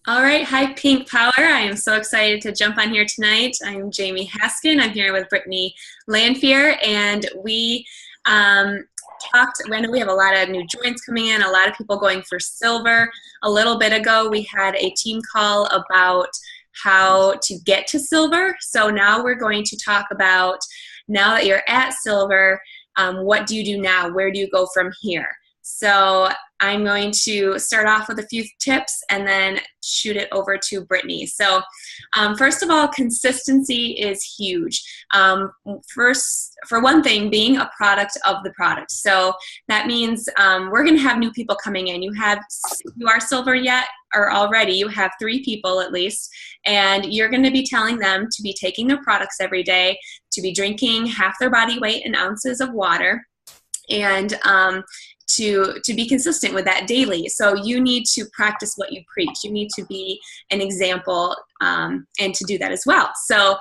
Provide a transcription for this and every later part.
All right, hi Pink Power. I am so excited to jump on here tonight. I'm Jamie Haskin. I'm here with Brittany Lanfear, and we talked. I know we have a lot of new joins coming in, a lot of people going for silver. A little bit ago, we had a team call about how to get to silver. So now we're going to talk about now that you're at silver, what do you do now? Where do you go from here? So I'm going to start off with a few tips and then shoot it over to Brittany. So first of all, consistency is huge. First, for one thing, being a product of the product. So that means we're going to have new people coming in. You are silver yet or already, you have 3 people at least, and you're going to be telling them to be taking their products every day, to be drinking half their body weight in ounces of water, and to be consistent with that daily. So you need to practice what you preach. You need to be an example and to do that as well. So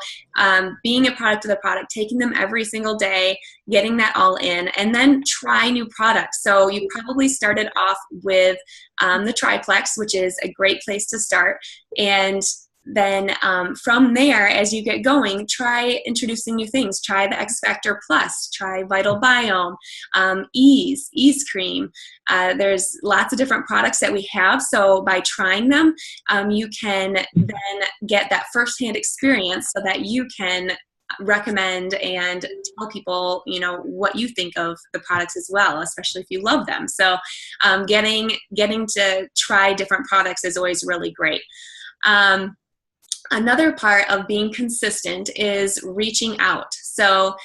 being a product of the product, taking them every single day, getting that all in, and then try new products. So you probably started off with the triplex, which is a great place to start. And then from there, as you get going, try introducing new things. Try the X Factor Plus, try Vital Biome, Ease Cream. There's lots of different products that we have. So by trying them, you can then get that firsthand experience so that you can recommend and tell people, what you think of the products as well, especially if you love them. So getting to try different products is always really great. Another part of being consistent is reaching out. So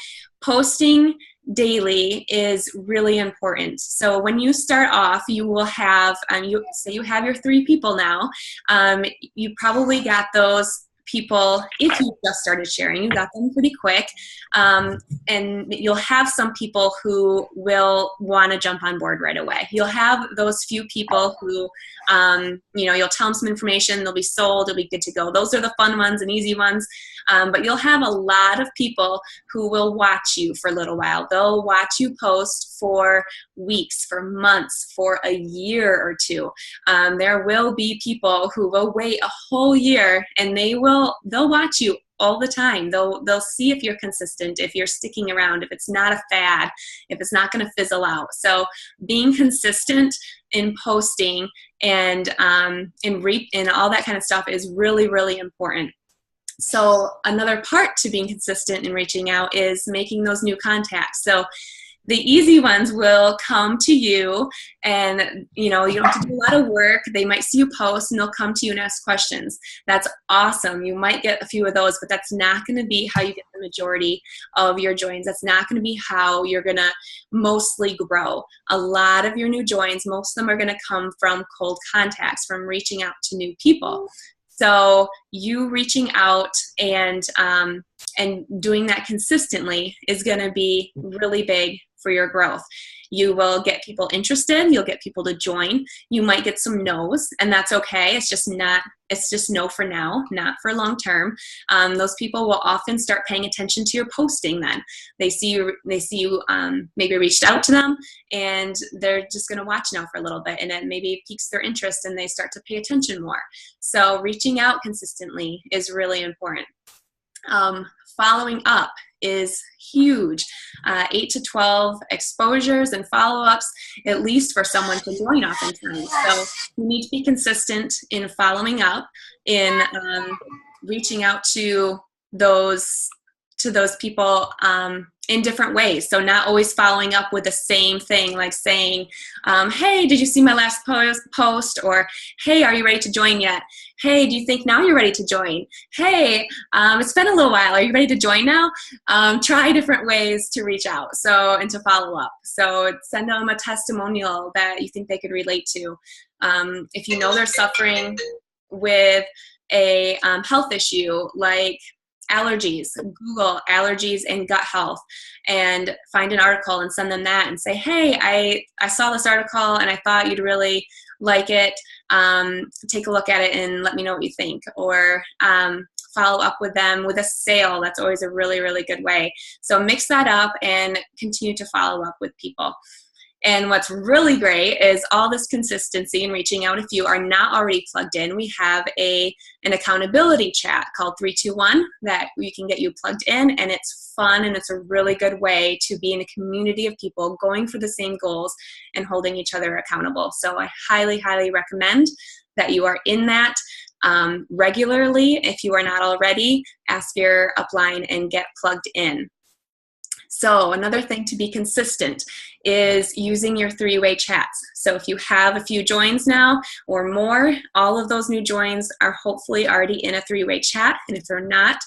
posting daily is really important. So when you start off, you will have, you have your 3 people now. You probably got those people, if you just started sharing, you got them pretty quick. And you'll have some people who will want to jump on board right away. You'll have those few people who, you'll tell them some information, they'll be sold, they'll be good to go. Those are the fun ones and easy ones. But you'll have a lot of people who will watch you for a little while. They'll watch you post for weeks, for months, for a year or 2. There will be people who will wait a whole year, and they'll watch you all the time. They'll see if you're consistent, if you're sticking around, if it's not a fad, if it's not going to fizzle out. So being consistent in posting and all that kind of stuff is really, really important. So another part to being consistent and reaching out is making those new contacts. So the easy ones will come to you, and you don't have to do a lot of work. They might see you post and they'll come to you and ask questions. That's awesome. You might get a few of those, but that's not going to be how you get the majority of your joins. That's not going to be how you're going to mostly grow. A lot of your new joins, most of them are going to come from cold contacts, from reaching out to new people. So you reaching out and doing that consistently is going to be really big for your growth. You will get people interested. You'll get people to join. You might get some no's, and that's okay. It's just no for now, not for long term. Those people will often start paying attention to your posting then. They see you maybe reached out to them, and they're just going to watch now for a little bit, and it maybe piques their interest and they start to pay attention more. So reaching out consistently is really important. Following up is huge. 8 to 12 exposures and follow-ups, at least for someone to join oftentimes. So you need to be consistent in following up, in reaching out to those people in different ways. So not always following up with the same thing, like saying, hey, did you see my last post? Or, hey, are you ready to join yet? Hey, do you think now you're ready to join? Hey, it's been a little while. Are you ready to join now? Try different ways to reach out and to follow up. So send them a testimonial that you think they could relate to. If you know they're suffering with a health issue like allergies, Google allergies and gut health, and find an article and send them that and say, hey, I saw this article and I thought you'd really like it. Take a look at it and let me know what you think. Or follow up with them with a sale. That's always a really, really good way. So mix that up and continue to follow up with people. And what's really great is all this consistency in reaching out. If you are not already plugged in, we have an accountability chat called 321 that we can get you plugged in, and it's fun, and it's a really good way to be in a community of people going for the same goals and holding each other accountable. So I highly, highly recommend that you are in that regularly. If you are not already, ask your upline and get plugged in. So another thing to be consistent is using your three-way chats. So if you have a few joins now or more, all of those new joins are hopefully already in a three-way chat. And if they're not,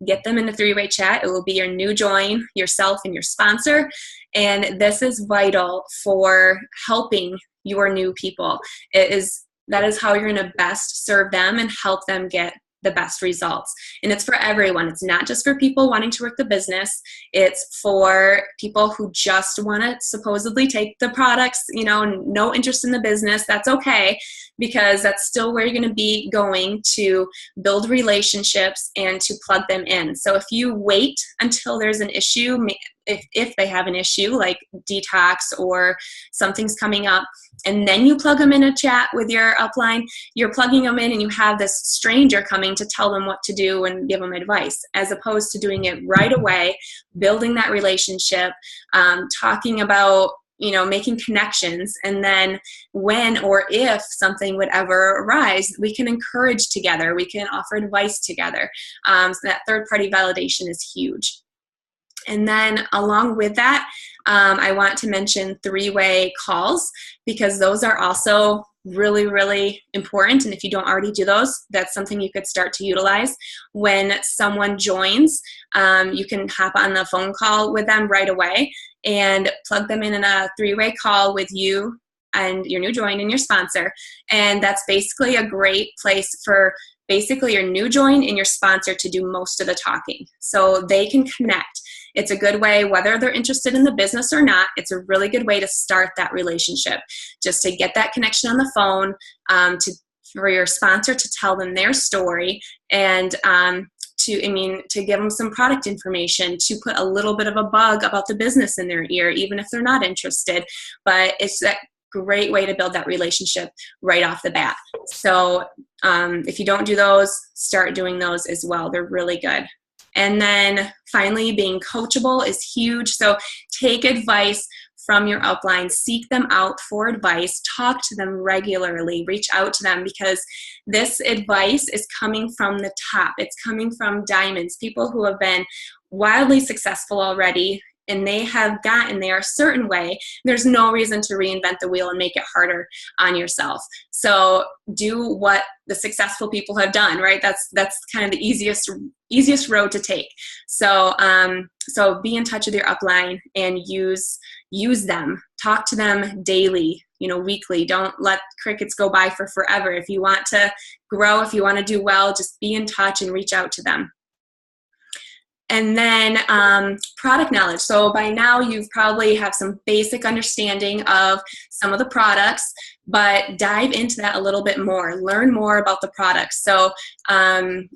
get them in a three-way chat. It will be your new join, yourself, and your sponsor. And this is vital for helping your new people. That is how you're going to best serve them and help them get the best results. And it's for everyone. It's not just for people wanting to work the business. It's for people who just want to supposedly take the products, no interest in the business. That's okay, because that's still where you're going to be going to build relationships and to plug them in. So if you wait until there's an issue, if they have an issue like detox or something's coming up, and then you plug them in a chat with your upline, you're plugging them in and you have this stranger coming to tell them what to do and give them advice, as opposed to doing it right away, building that relationship, talking about, making connections. And then when or if something would ever arise, we can encourage together, we can offer advice together. So that third-party validation is huge. And then along with that, I want to mention three-way calls, because those are also really, really important. And if you don't already do those, that's something you could start to utilize. When someone joins, you can hop on the phone call with them right away and plug them in a three-way call with you and your new join and your sponsor. And that's basically a great place for basically your new join and your sponsor to do most of the talking, so they can connect. It's a good way, whether they're interested in the business or not, it's a really good way to start that relationship, just to get that connection on the phone, for your sponsor to tell them their story, and to give them some product information, to put a little bit of a bug about the business in their ear, even if they're not interested. But it's that great way to build that relationship right off the bat. So if you don't do those, start doing those as well. They're really good. And then finally, being coachable is huge. So take advice from your upline, seek them out for advice, talk to them regularly, reach out to them, because this advice is coming from the top. It's coming from diamonds, people who have been wildly successful already, and they have gotten there a certain way. There's no reason to reinvent the wheel and make it harder on yourself. So do what the successful people have done, right? That's kind of the easiest road to take. So so be in touch with your upline and use them. Talk to them daily, weekly. Don't let crickets go by for forever. If you want to grow, if you want to do well, just be in touch and reach out to them. And then product knowledge. So by now you probably have some basic understanding of some of the products, but dive into that a little bit more. Learn more about the products. So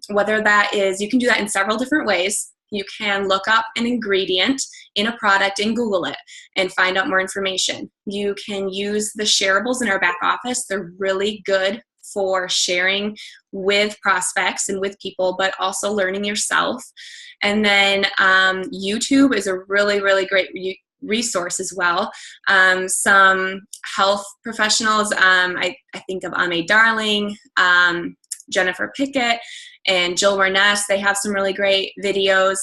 whether that is, you can do that in several different ways. You can look up an ingredient in a product and Google it and find out more information. You can use the shareables in our back office. They're really good for sharing with prospects and with people, but also learning yourself. And then YouTube is a really, really great resource as well. Some health professionals, I think of Ame Darling, Jennifer Pickett, and Jill Warness. They have some really great videos.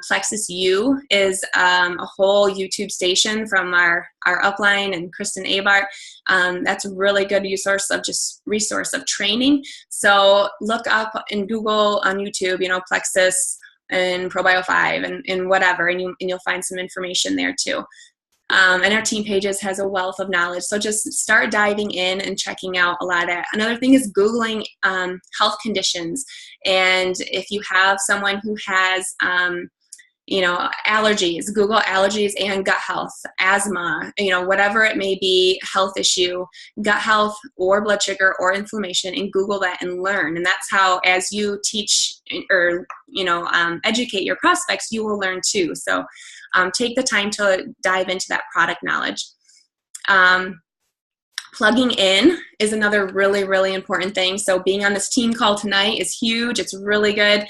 Plexus U is a whole YouTube station from our upline and Kristen Abart. That's a really good resource of training. So look up and Google on YouTube, Plexus and ProBio 5 and whatever, and you'll find some information there too. And our team pages has a wealth of knowledge. So just start diving in and checking out a lot of that. Another thing is Googling health conditions. And if you have someone who has, allergies, Google allergies and gut health, asthma, whatever it may be, health issue, gut health or blood sugar or inflammation, and Google that and learn. And that's how, as you teach or, educate your prospects, you will learn too. So take the time to dive into that product knowledge. Plugging in is another really, really important thing. So being on this team call tonight is huge. It's really good.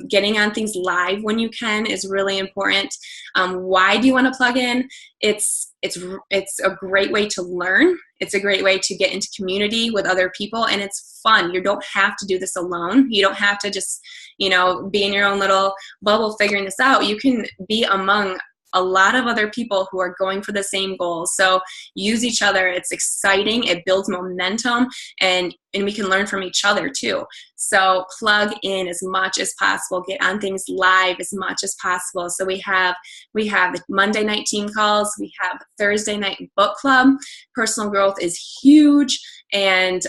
Getting on things live when you can is really important. Why do you want to plug in? It's a great way to learn. It's a great way to get into community with other people, and it's fun. You don't have to do this alone. You don't have to just, be in your own little bubble figuring this out. You can be among a lot of other people who are going for the same goals. So use each other. It's exciting. It builds momentum, and we can learn from each other too. So plug in as much as possible. Get on things live as much as possible. So we have the Monday night team calls. We have Thursday night book club. Personal growth is huge, and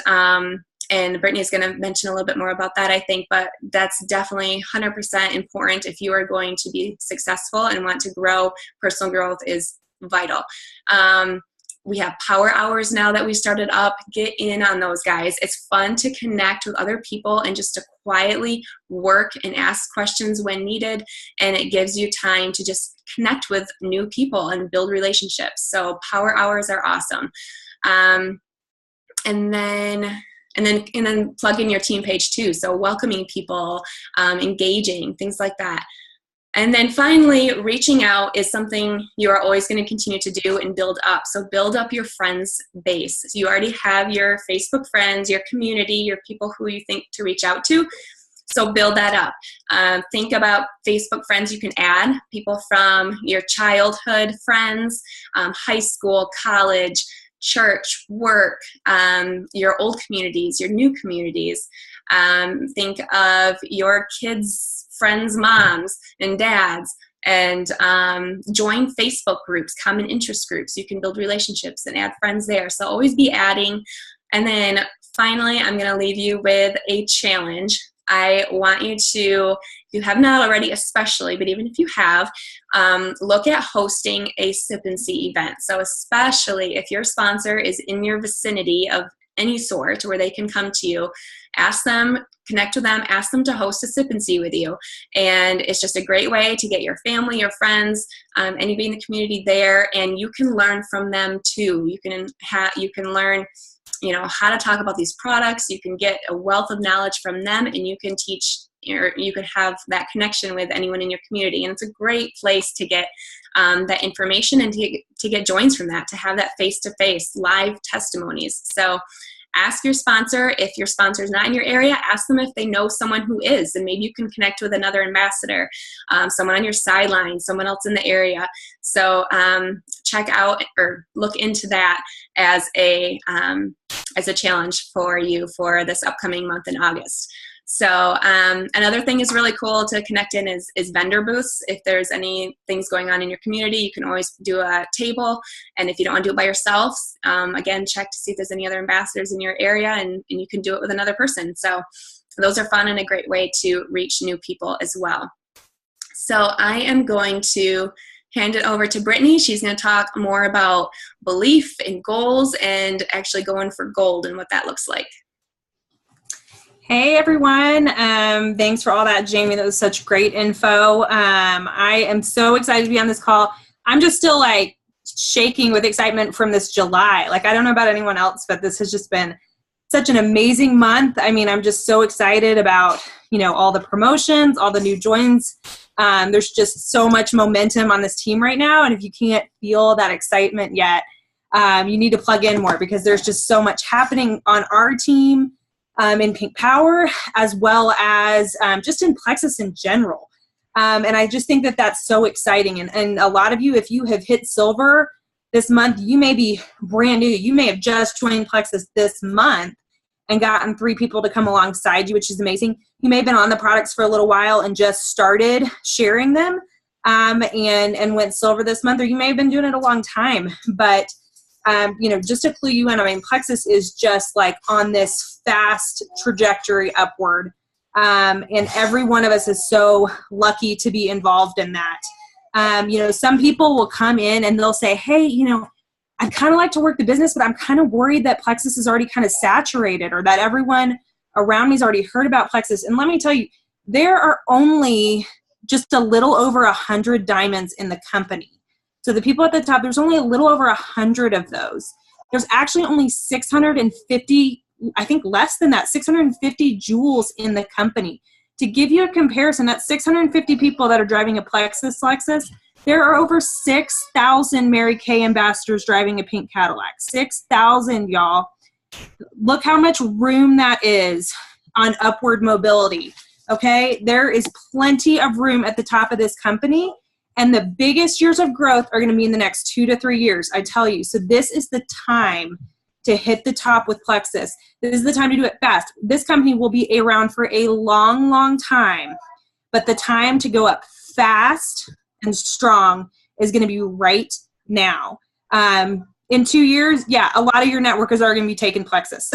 Brittany is going to mention a little bit more about that, I think, but that's definitely 100% important if you are going to be successful and want to grow. Personal growth is vital. We have power hours now that we started up. Get in on those, guys. It's fun to connect with other people and just to quietly work and ask questions when needed, and it gives you time to just connect with new people and build relationships. So power hours are awesome. And then plug in your team page too. So welcoming people, engaging, things like that. And then finally, reaching out is something you are always going to continue to do and build up. So build up your friends base. So you already have your Facebook friends, your community, your people who you think to reach out to. So build that up. Think about Facebook friends you can add, people from your childhood friends, high school, college, church, work, your old communities, your new communities. Think of your kids' friends' moms and dads, and join Facebook groups, common interest groups. You can build relationships and add friends there. So always be adding. And then finally, I'm going to leave you with a challenge. I want you to, if you have not already especially, but even if you have, look at hosting a sip and see event. So especially if your sponsor is in your vicinity of any sort where they can come to you, ask them, connect with them, ask them to host a sip and see with you. And it's just a great way to get your family, your friends, anybody in the community there, and you can learn from them too. You can learn how to talk about these products. You can get a wealth of knowledge from them, and you can teach, or you can have that connection with anyone in your community. And it's a great place to get that information and to get joins from that, to have that face-to-face live testimonies. So ask your sponsor. If your sponsor is not in your area, ask them if they know someone who is, and maybe you can connect with another ambassador, someone on your sideline, someone else in the area. So check out or look into that as a challenge for you for this upcoming month in August. So another thing is really cool to connect in is vendor booths. If there's any things going on in your community, you can always do a table. And if you don't want to do it by yourself, again, check to see if there's any other ambassadors in your area, and you can do it with another person. So those are fun and a great way to reach new people as well. So I am going to hand it over to Brittany. She's going to talk more about belief and goals and actually going for gold and what that looks like. Hey everyone, thanks for all that, Jamie. That was such great info. I am so excited to be on this call. I'm just still like shaking with excitement from this July. Like, I don't know about anyone else, but this has just been such an amazing month. I mean, I'm just so excited about, all the promotions, all the new joins. There's just so much momentum on this team right now. And if you can't feel that excitement yet, you need to plug in more, because there's just so much happening on our team. In Pink Power, as well as just in Plexus in general. And I just think that that's so exciting. And a lot of you, if you have hit silver this month, you may be brand new. You may have just joined Plexus this month and gotten 3 people to come alongside you, which is amazing. You may have been on the products for a little while and just started sharing them and went silver this month, or you may have been doing it a long time. But just to clue you in, I mean, Plexus is just like on this fast trajectory upward. And every one of us is so lucky to be involved in that. Some people will come in and they'll say, hey, I'd kind of like to work the business, but I'm kind of worried that Plexus is already kind of saturated, or that everyone around me's already heard about Plexus. And let me tell you, there are only just a little over 100 diamonds in the company. So the people at the top, there's only a little over 100 of those. There's actually only 650, I think less than that, 650 jewels in the company. To give you a comparison, that's 650 people that are driving a Plexus Lexus. There are over 6,000 Mary Kay ambassadors driving a pink Cadillac. 6,000, y'all. Look how much room that is on upward mobility, okay? There is plenty of room at the top of this company, and the biggest years of growth are going to be in the next 2 to 3 years, I tell you. So this is the time to hit the top with Plexus. This is the time to do it fast. This company will be around for a long, long time, but the time to go up fast and strong is going to be right now. In 2 years, yeah, a lot of your networkers are going to be taking Plexus.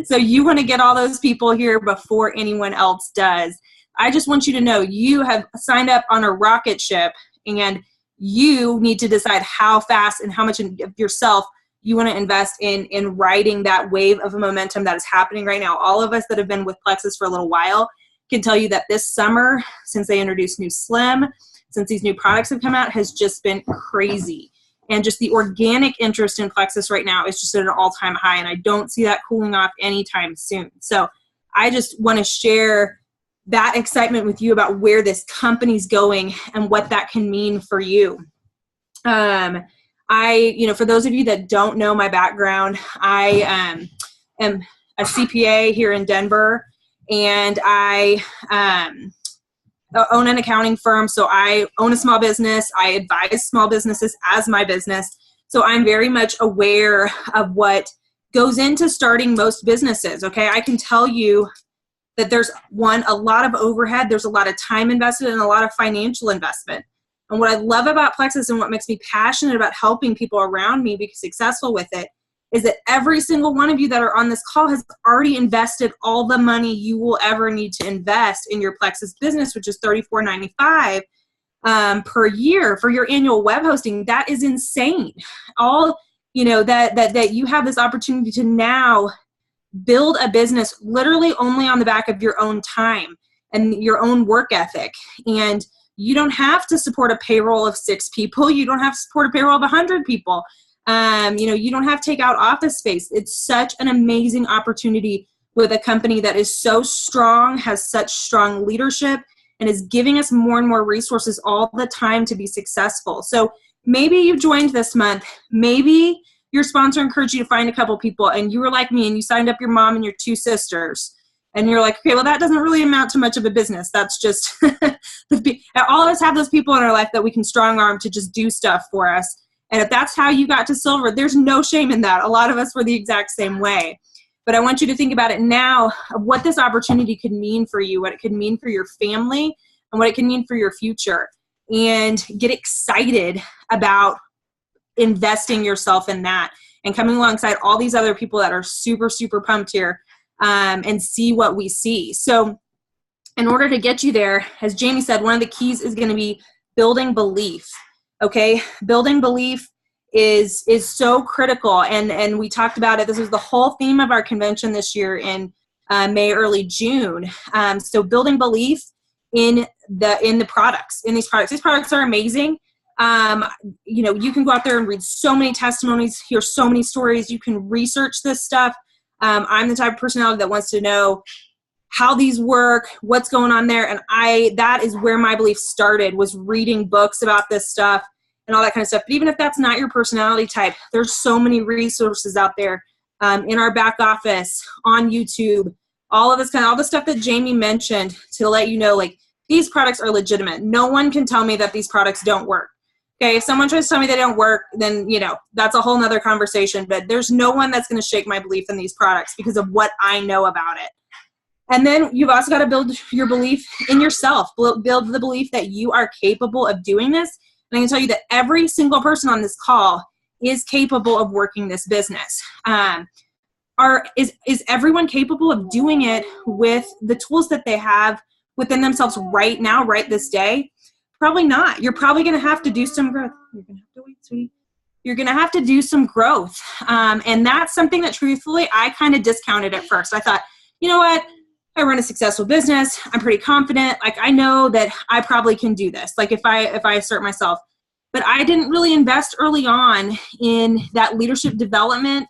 So you want to get all those people here before anyone else does. I just want you to know you have signed up on a rocket ship, and you need to decide how fast and how much of yourself you want to invest in riding that wave of momentum that is happening right now. All of us that have been with Plexus for a little while can tell you that this summer, since they introduced new Slim, since these new products have come out, has just been crazy. And just the organic interest in Plexus right now is just at an all-time high, and I don't see that cooling off anytime soon. So I just want to share that excitement with you about where this company's going and what that can mean for you. For those of you that don't know my background, I am a CPA here in Denver, and I own an accounting firm. So I own a small business. I advise small businesses as my business. So I'm very much aware of what goes into starting most businesses. Okay. I can tell you that there's a lot of overhead. There's a lot of time invested and a lot of financial investment. And what I love about Plexus and what makes me passionate about helping people around me be successful with it is that every single one of you that are on this call has already invested all the money you will ever need to invest in your Plexus business, which is $34.95 per year for your annual web hosting. That is insane. That you have this opportunity to now build a business literally only on the back of your own time and your own work ethic. And you don't have to support a payroll of 6 people. You don't have to support a payroll of 100 people. You don't have to take out office space. It's such an amazing opportunity with a company that is so strong, has such strong leadership, and is giving us more and more resources all the time to be successful. So maybe you joined this month. Maybe your sponsor encouraged you to find a couple people, and you were like me, and you signed up your mom and your 2 sisters. And you're like, okay, well, that doesn't really amount to much of a business. That's just, all of us have those people in our life that we can strong arm to just do stuff for us. And if that's how you got to silver, there's no shame in that. A lot of us were the exact same way. But I want you to think about it now of what this opportunity could mean for you, what it could mean for your family, and what it can mean for your future. And get excited about investing yourself in that and coming alongside all these other people that are super, super pumped here and see what we see. So in order to get you there, as Jamie said, one of the keys is going to be building belief. Okay, building belief is so critical, and we talked about it. This was the whole theme of our convention this year in May, early June. So building belief in the products, in these products. These products are amazing. You can go out there and read so many testimonies, hear so many stories. You can research this stuff. I'm the type of personality that wants to know how these work, what's going on there. And that is where my belief started, was reading books about this stuff and all that kind of stuff. But even if that's not your personality type, there's so many resources out there in our back office, on YouTube, all the stuff that Jamie mentioned to let you know, like, these products are legitimate. No one can tell me that these products don't work. Okay, if someone tries to tell me they don't work, then, that's a whole nother conversation. But there's no one that's going to shake my belief in these products because of what I know about it. And then you've also got to build your belief in yourself. Build the belief that you are capable of doing this. And I can tell you that every single person on this call is capable of working this business. Is everyone capable of doing it with the tools that they have within themselves right now, right this day? Probably not. You're probably going to have to do some growth. You're going to have to wait, sweetie. You're going to have to do some growth. And that's something that, truthfully, I kind of discounted at first. I thought, you know what? I run a successful business. I'm pretty confident. Like, I know that I probably can do this. Like, if I assert myself. But I didn't really invest early on in that leadership development,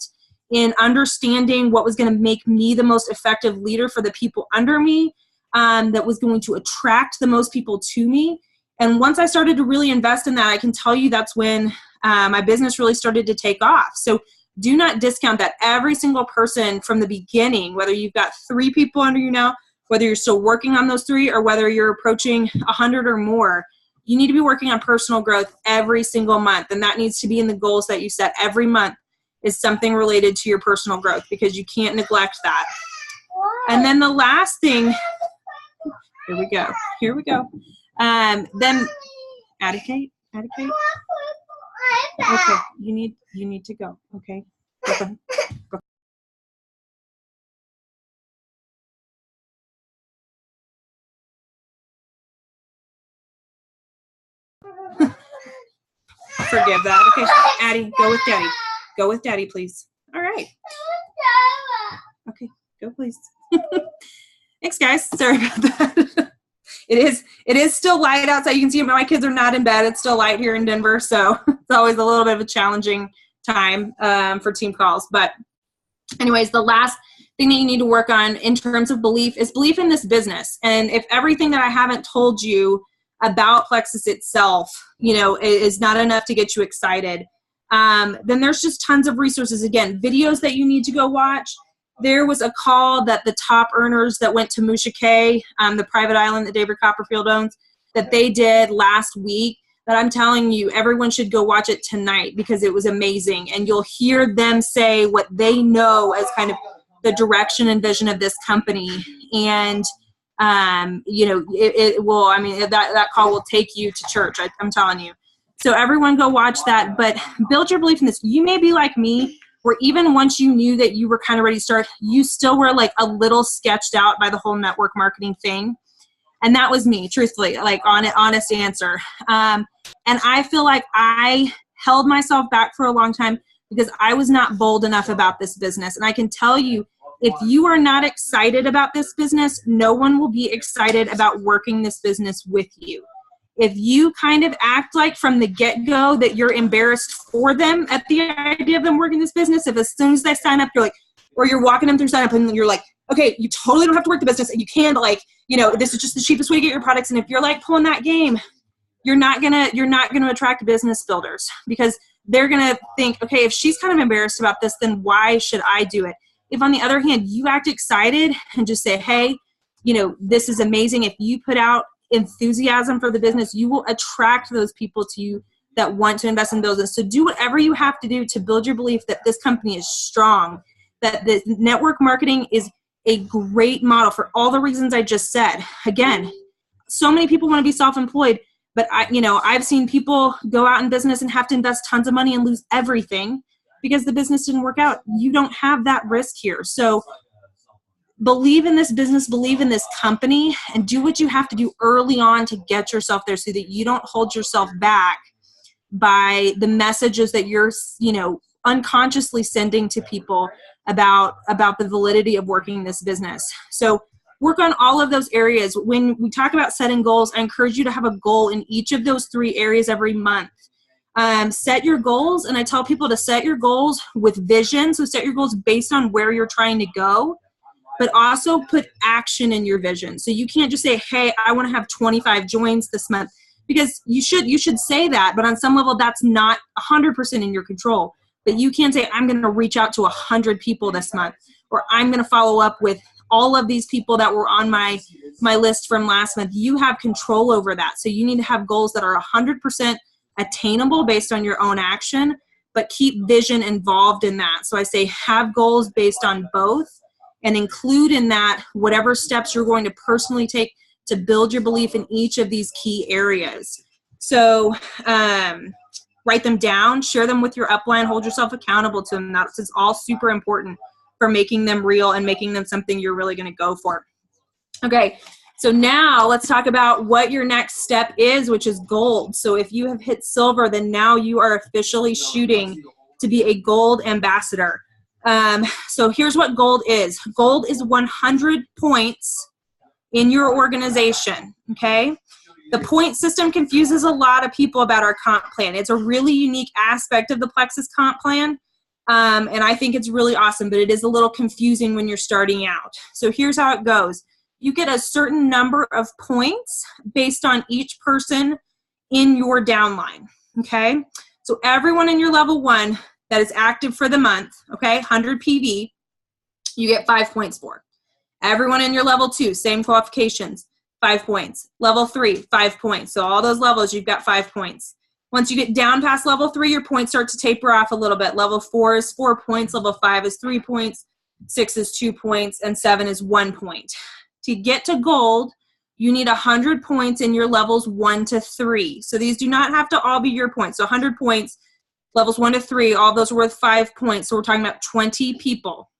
in understanding what was going to make me the most effective leader for the people under me, that was going to attract the most people to me. And once I started to really invest in that, I can tell you that's when my business really started to take off. So do not discount that. Every single person from the beginning, whether you've got 3 people under you now, whether you're still working on those 3, or whether you're approaching 100 or more, you need to be working on personal growth every single month. And that needs to be in the goals that you set every month, is something related to your personal growth, because you can't neglect that. And then the last thing, here we go. Then Addie Kate. Okay, you need to go. Okay. Go. Forgive that. Okay, Addie, go with Daddy. Go with Daddy, please. All right. Okay, go please. Thanks, guys. Sorry about that. It is still light outside. You can see my kids are not in bed. It's still light here in Denver, so it's always a little bit of a challenging time for team calls. But anyways, the last thing that you need to work on in terms of belief is belief in this business. And if everything that I haven't told you about Plexus itself, is not enough to get you excited, then there's just tons of resources. Again, videos that you need to go watch. There was a call that the top earners that went to Musha Cay, the private island that David Copperfield owns, that they did last week, that I'm telling you, everyone should go watch it tonight, because it was amazing. And you'll hear them say what they know as kind of the direction and vision of this company. And, it will, that call will take you to church. I'm telling you. So everyone go watch that, but build your belief in this. You may be like me, where even once you knew that you were kind of ready to start, you still were like a little sketched out by the whole network marketing thing. And that was me, truthfully, like honest answer. And I feel like I held myself back for a long time because I was not bold enough about this business. And I can tell you, if you are not excited about this business, no one will be excited about working this business with you. If you kind of act like from the get-go that you're embarrassed for them at the idea of them working this business, if as soon as they sign up, you're like, or you're walking them through sign up and you're like, okay, you totally don't have to work the business and you can, like, this is just the cheapest way to get your products. And if you're like pulling that game, you're not gonna attract business builders, because they're gonna think, okay, if she's kind of embarrassed about this, then why should I do it? If on the other hand, you act excited and just say, hey, this is amazing. If you put out enthusiasm for the business, you will attract those people to you that want to invest in business. So do whatever you have to do to build your belief that this company is strong, that the network marketing is a great model for all the reasons I just said. Again, so many people want to be self-employed, but I've seen people go out in business and have to invest tons of money and lose everything because the business didn't work out. You don't have that risk here. So believe in this business, believe in this company, and do what you have to do early on to get yourself there so that you don't hold yourself back by the messages that you're, unconsciously sending to people about the validity of working this business. So work on all of those areas. When we talk about setting goals, I encourage you to have a goal in each of those 3 areas every month. Set your goals, and I tell people to set your goals with vision. So set your goals based on where you're trying to go, but also put action in your vision. So you can't just say, hey, I want to have 25 joins this month, because you should say that, but on some level that's not 100% in your control. But you can't say, I'm going to reach out to 100 people this month, or I'm going to follow up with all of these people that were on my list from last month. You have control over that. So you need to have goals that are 100% attainable based on your own action, but keep vision involved in that. So I say have goals based on both, and include in that whatever steps you're going to personally take to build your belief in each of these key areas. So write them down, share them with your upline, hold yourself accountable to them. That's all super important for making them real and making them something you're really going to go for. Okay, so now let's talk about what your next step is, which is gold. So if you have hit silver, then now you are officially shooting to be a gold ambassador. So here's what gold is. Gold is 100 points in your organization, okay? The point system confuses a lot of people about our comp plan. It's a really unique aspect of the Plexus comp plan. And I think it's really awesome, but it is a little confusing when you're starting out. So here's how it goes. You get a certain number of points based on each person in your downline, okay? So everyone in your level 1 that is active for the month, okay, 100 PV, you get 5 points for. Everyone in your level 2, same qualifications, 5 points. Level 3, 5 points. So all those levels, you've got 5 points. Once you get down past level 3, your points start to taper off a little bit. Level 4 is 4 points, level 5 is 3 points, 6 is 2 points, and 7 is 1 point. To get to gold, you need 100 points in your levels 1 to 3. So these do not have to all be your points. So 100 points, levels 1 to 3, all those are worth 5 points. So we're talking about 20 people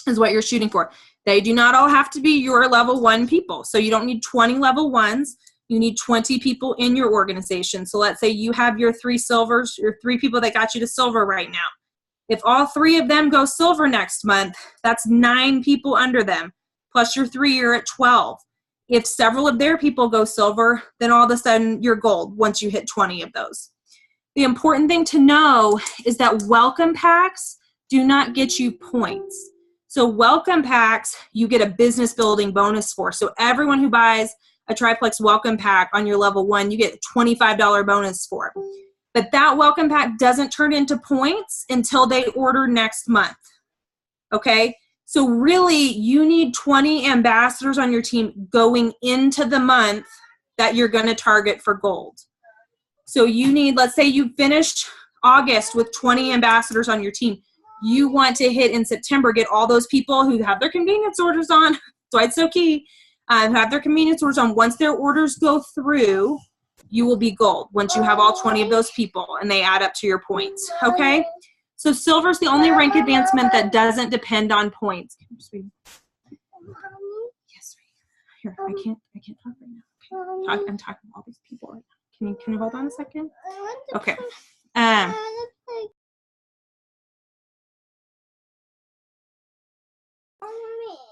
is what you're shooting for. They do not all have to be your level 1 people. So you don't need 20 level 1s. You need 20 people in your organization. So let's say you have your 3 silvers, your 3 people that got you to silver right now. If all 3 of them go silver next month, that's 9 people under them. Plus your 3, you're at 12. If several of their people go silver, then all of a sudden you're gold once you hit 20 of those. The important thing to know is that welcome packs do not get you points. So welcome packs, you get a business building bonus for. So everyone who buys a triplex welcome pack on your level 1, you get a $25 bonus for. But that welcome pack doesn't turn into points until they order next month, okay? So really, you need 20 ambassadors on your team going into the month that you're going to target for gold. So you need, let's say you finished August with 20 ambassadors on your team. You want to hit in September, get all those people who have their convenience orders on. That's why it's so key. Have their convenience orders on. Once their orders go through, you will be gold once you have all 20 of those people and they add up to your points, okay? So silver is the only rank advancement that doesn't depend on points. Yes, here, I can't talk right now. Okay. I'm talking to all these people right now. Can you hold on a second? Okay.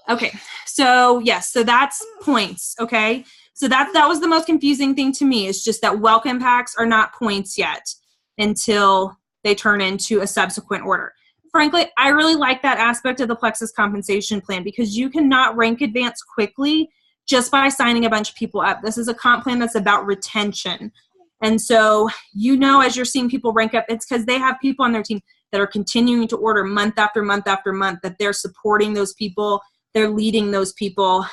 Okay, so yes, so that's points, okay? So that was the most confusing thing to me, is just that welcome packs are not points yet until they turn into a subsequent order. Frankly, I really like that aspect of the Plexus compensation plan because you cannot rank advance quickly just by signing a bunch of people up. This is a comp plan that's about retention. And so, you know, as you're seeing people rank up, it's because they have people on their team that are continuing to order month after month after month, that they're supporting those people, they're leading those people.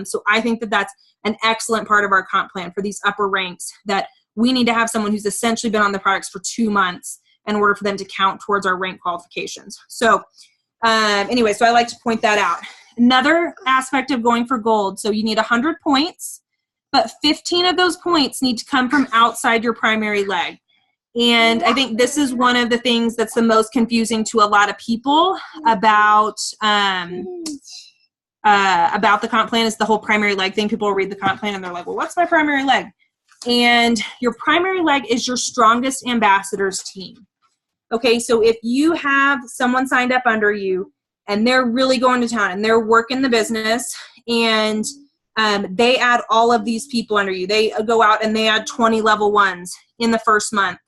So I think that that's an excellent part of our comp plan for these upper ranks, that we need to have someone who's essentially been on the products for 2 months in order for them to count towards our rank qualifications. So anyway, so I like to point that out. Another aspect of going for gold, so you need 100 points, but 15 of those points need to come from outside your primary leg. And I think this is one of the things that's the most confusing to a lot of people about the comp plan, is the whole primary leg thing. People read the comp plan and they're like, well, what's my primary leg? And your primary leg is your strongest ambassadors team. Okay, so if you have someone signed up under you and they're really going to town and they're working the business and they add all of these people under you, they go out and they add 20 level 1s in the first month,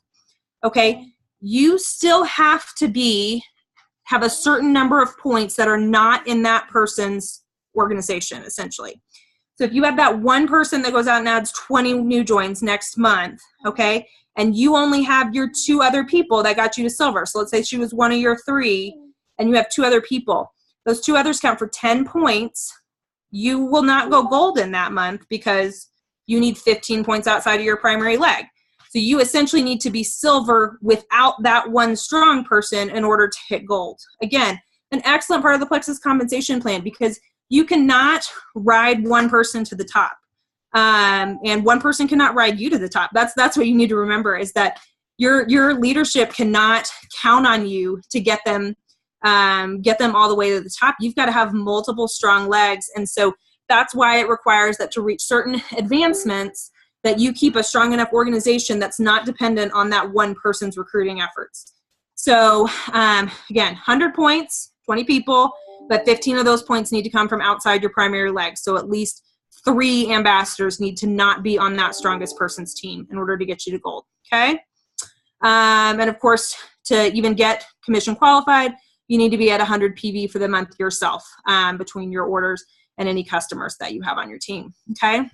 okay, you still have to have a certain number of points that are not in that person's organization, essentially. So if you have that one person that goes out and adds 20 new joins next month, okay, and you only have your 2 other people that got you to silver. So let's say she was one of your 3 and you have 2 other people. Those 2 others count for 10 points. You will not go gold in that month because you need 15 points outside of your primary leg. So you essentially need to be silver without that one strong person in order to hit gold. Again, an excellent part of the Plexus compensation plan, because you cannot ride one person to the top. And one person cannot ride you to the top. That's what you need to remember, is that your leadership cannot count on you to get them all the way to the top. You've got to have multiple strong legs. And so that's why it requires that to reach certain advancements, that you keep a strong enough organization that's not dependent on that one person's recruiting efforts. So again, 100 points, 20 people, but 15 of those points need to come from outside your primary leg. So at least 3 ambassadors need to not be on that strongest person's team in order to get you to gold. Okay. And of course, to even get commission qualified, you need to be at 100 PV for the month yourself, between your orders and any customers that you have on your team. Okay.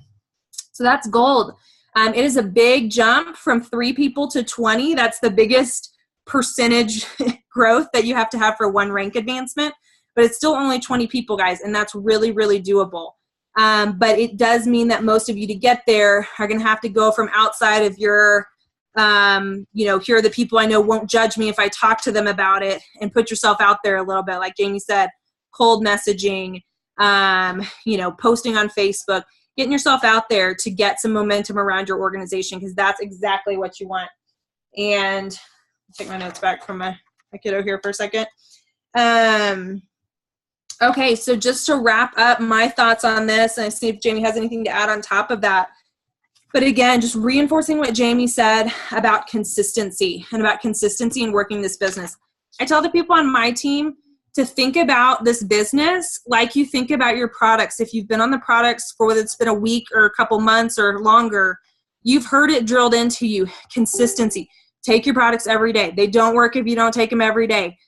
So that's gold. It is a big jump from 3 people to 20. That's the biggest percentage growth that you have to have for one rank advancement, but it's still only 20 people, guys. And that's really, really doable. But it does mean that most of you to get there are going to have to go from outside of your, here are the people I know won't judge me if I talk to them about it, and put yourself out there a little bit. Like Jamie said, cold messaging, posting on Facebook, getting yourself out there to get some momentum around your organization, because that's exactly what you want. And take my notes back from my kiddo here for a second. Okay, so just to wrap up my thoughts on this, and I see if Jamie has anything to add on top of that. But again, just reinforcing what Jamie said about consistency and working this business. I tell the people on my team to think about this business like you think about your products. If you've been on the products for whether it's been a week or a couple months or longer, you've heard it drilled into you. Consistency. Take your products every day. They don't work if you don't take them every day.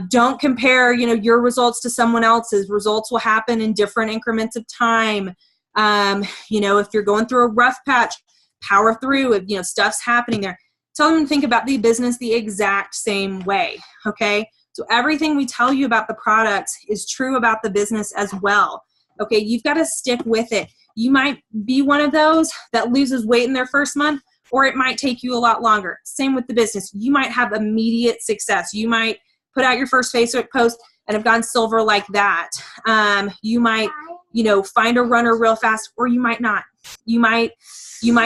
Don't compare, your results to someone else's. Results will happen in different increments of time. If you're going through a rough patch, power through. If, stuff's happening there, tell them to think about the business the exact same way. Okay. So everything we tell you about the products is true about the business as well. Okay. You've got to stick with it. You might be one of those that loses weight in their first month, or it might take you a lot longer. Same with the business. You might have immediate success. You might put out your first Facebook post and have gone silver like that. You might, find a runner real fast, or you might not. You might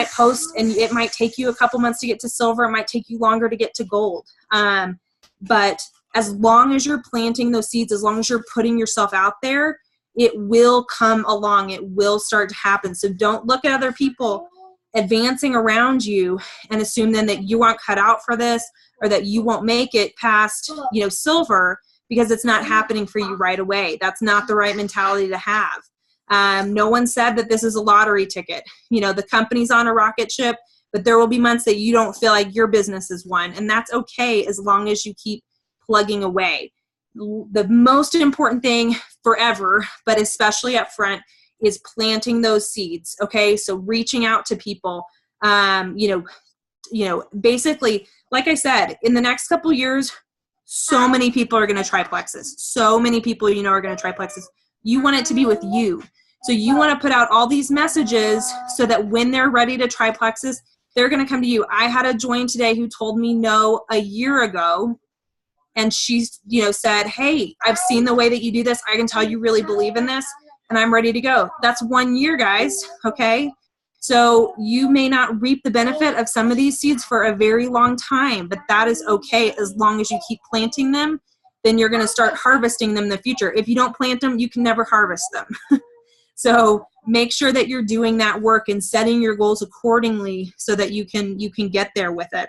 post and it might take you a couple months to get to silver. It might take you longer to get to gold. But as long as you're planting those seeds, as long as you're putting yourself out there, it will come along. It will start to happen. So don't look at other people advancing around you and assume then that you aren't cut out for this, or that you won't make it past, silver, because it's not happening for you right away. That's not the right mentality to have. No one said that this is a lottery ticket. The company's on a rocket ship, but there will be months that you don't feel like your business is one, and that's okay as long as you keep plugging away. The most important thing forever, but especially up front, is planting those seeds. Okay. So reaching out to people, basically, like I said, in the next couple years, so many people are going to try plexus. So many people, are going to try plexus. You want it to be with you. So you want to put out all these messages so that when they're ready to try plexus, they're going to come to you. I had a join today who told me no a year ago. And she, said, hey, I've seen the way that you do this. I can tell you really believe in this, and I'm ready to go. That's 1 year, guys. Okay. So you may not reap the benefit of some of these seeds for a very long time, but that is okay. As long as you keep planting them, then you're going to start harvesting them in the future. If you don't plant them, you can never harvest them. So make sure that you're doing that work and setting your goals accordingly so that you can get there with it.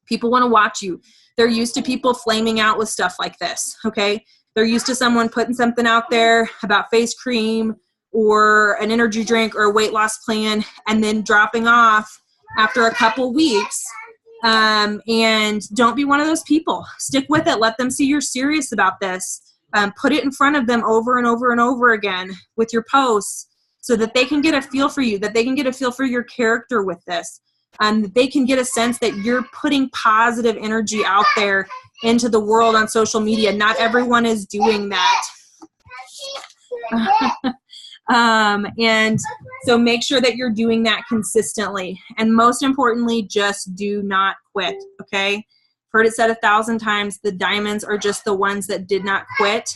People want to watch you. They're used to people flaming out with stuff like this. Okay. They're used to someone putting something out there about face cream or an energy drink or a weight loss plan, and then dropping off after a couple weeks. And don't be one of those people. Stick with it. Let them see you're serious about this. Put it in front of them over and over and over again with your posts so that they can get a feel for you, that they can get a feel for your character with this. That they can get a sense that you're putting positive energy out there into the world on social media. Not everyone is doing that. And so make sure that you're doing that consistently. And most importantly, just do not quit. Okay. Heard it said 1,000 times. The diamonds are just the ones that did not quit.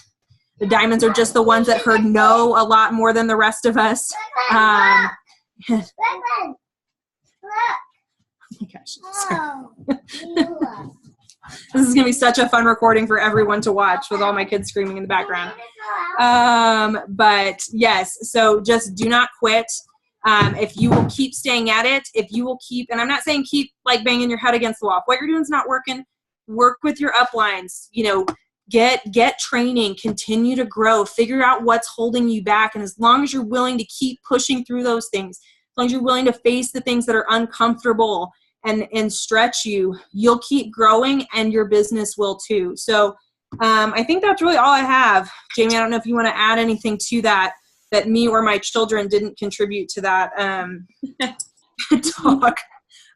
The diamonds are just the ones that heard no a lot more than the rest of us. Oh my gosh. This is going to be such a fun recording for everyone to watch with all my kids screaming in the background. But yes, so just do not quit. If you will keep staying at it, if you will keep, and I'm not saying keep like banging your head against the wall. If what you're doing is not working, work with your uplines, get training, continue to grow, figure out what's holding you back. And as long as you're willing to keep pushing through those things, as long as you're willing to face the things that are uncomfortable and stretch you, you'll keep growing, and your business will too. So I think that's really all I have. Jamie, I don't know if you want to add anything to that me or my children didn't contribute to that talk.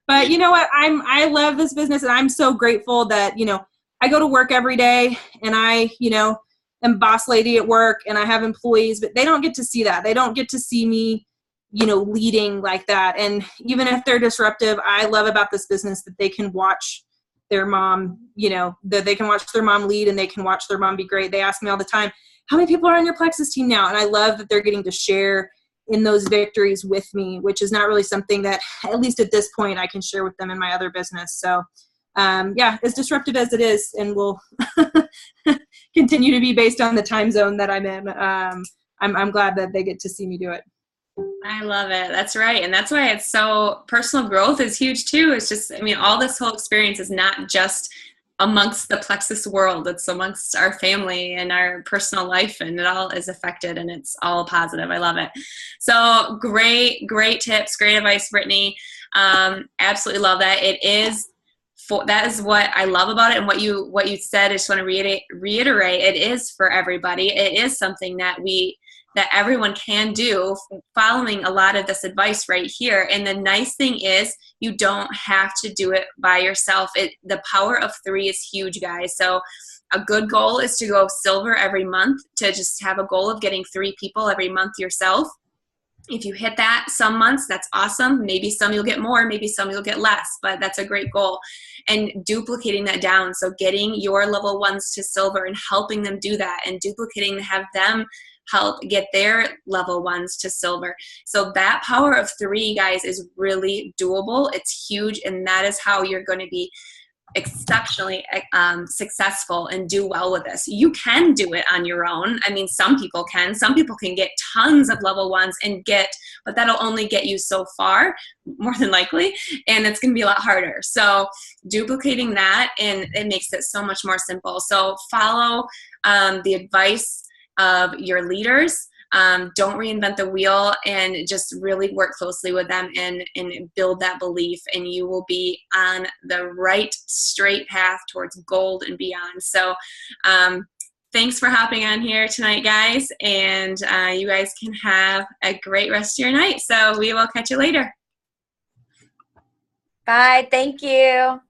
But you know what? I love this business, and I'm so grateful that, you know, I go to work every day, and I, you know, am boss lady at work, and I have employees, but they don't get to see that. They don't get to see me, you know, leading like that. And even if they're disruptive, I love about this business that they can watch their mom, you know, that they can watch their mom lead, and they can watch their mom be great. They ask me all the time, how many people are on your Plexus team now? And I love that they're getting to share in those victories with me, which is not really something that, at least at this point, I can share with them in my other business. So yeah, as disruptive as it is, and will continue to be based on the time zone that I'm in, I'm glad that they get to see me do it. I love it. That's right. And that's why it's so, personal growth is huge too. It's just, I mean, all this whole experience is not just amongst the Plexus world. It's amongst our family and our personal life, and it all is affected, and it's all positive. I love it. So great tips, great advice, Brittany. Absolutely love that. That is what I love about it. And what you said, I just want to reiterate, it is for everybody. It is something that everyone can do, following a lot of this advice right here. And the nice thing is, you don't have to do it by yourself. The power of 3 is huge, guys. So a good goal is to go silver every month, to just have a goal of getting 3 people every month yourself. If you hit that some months, that's awesome. Maybe some you'll get more, maybe some you'll get less, but that's a great goal. And duplicating that down. So getting your level 1s to silver and helping them do that, and duplicating to have them help get their level 1s to silver. So that power of 3, guys, is really doable. It's huge. And that is how you're going to be exceptionally successful and do well with this. You can do it on your own. I mean, some people can get tons of level 1s but that'll only get you so far, more than likely, and it's going to be a lot harder. So duplicating that, and it makes it so much more simple. So follow the advice of your leaders. Don't reinvent the wheel, and just really work closely with them and build that belief, and you will be on the right straight path towards gold and beyond. So thanks for hopping on here tonight, guys, and you guys can have a great rest of your night. So we will catch you later. Bye. Thank you.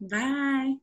Bye.